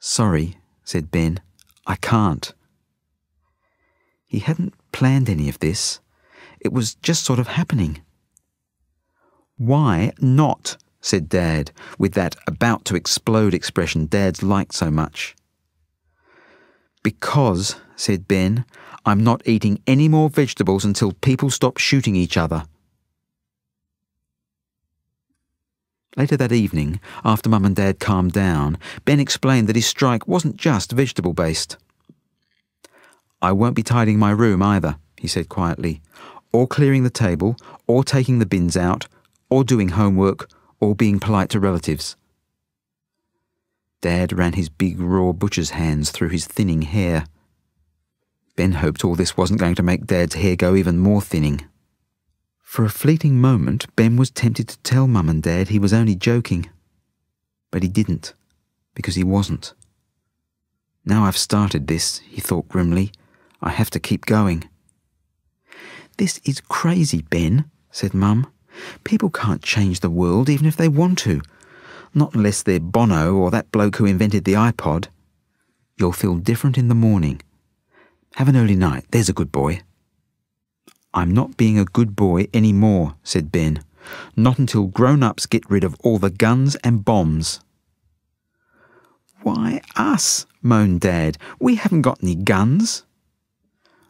"Sorry," said Ben. "I can't." He hadn't planned any of this. It was just sort of happening. "Why not?" said Dad, with that about-to-explode expression Dads liked so much. "Because," said Ben, "I'm not eating any more vegetables until people stop shooting each other." Later that evening, after Mum and Dad calmed down, Ben explained that his strike wasn't just vegetable-based. "I won't be tidying my room either," he said quietly, "or clearing the table, or taking the bins out, or doing homework, or being polite to relatives." Dad ran his big raw butcher's hands through his thinning hair. Ben hoped all this wasn't going to make Dad's hair go even more thinning. For a fleeting moment, Ben was tempted to tell Mum and Dad he was only joking. But he didn't, because he wasn't. "Now I've started this," he thought grimly, "I have to keep going." "This is crazy, Ben," said Mum. "People can't change the world even if they want to. Not unless they're Bono or that bloke who invented the iPod. You'll feel different in the morning. Have an early night, there's a good boy." "I'm not being a good boy any more," said Ben. "Not until grown-ups get rid of all the guns and bombs." "Why us?" moaned Dad. "We haven't got any guns."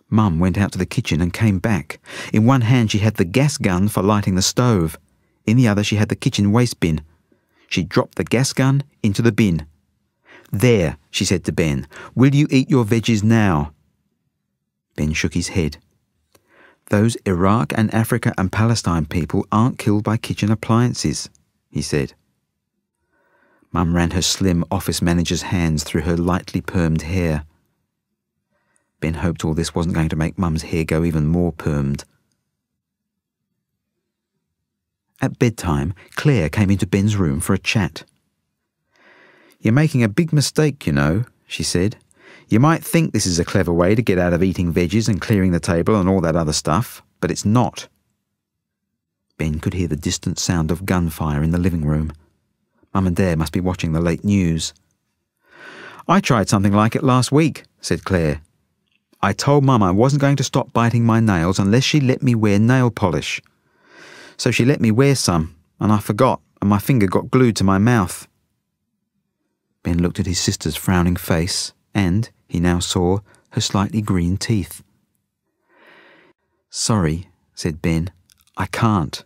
Mum went out to the kitchen and came back. In one hand she had the gas gun for lighting the stove. In the other she had the kitchen waste bin. She dropped the gas gun into the bin. "There," she said to Ben. "Will you eat your veggies now?" Ben shook his head. "Those Iraq and Africa and Palestine people aren't killed by kitchen appliances," he said. Mum ran her slim office manager's hands through her lightly permed hair. Ben hoped all this wasn't going to make Mum's hair go even more permed. At bedtime, Claire came into Ben's room for a chat. "You're making a big mistake, you know," she said. "You might think this is a clever way to get out of eating veggies and clearing the table and all that other stuff, but it's not." Ben could hear the distant sound of gunfire in the living room. Mum and Dad must be watching the late news. "I tried something like it last week," said Claire. "I told Mum I wasn't going to stop biting my nails unless she let me wear nail polish. So she let me wear some, and I forgot, and my finger got glued to my mouth." Ben looked at his sister's frowning face, and, he now saw, her slightly green teeth. "Sorry," said Ben. "I can't."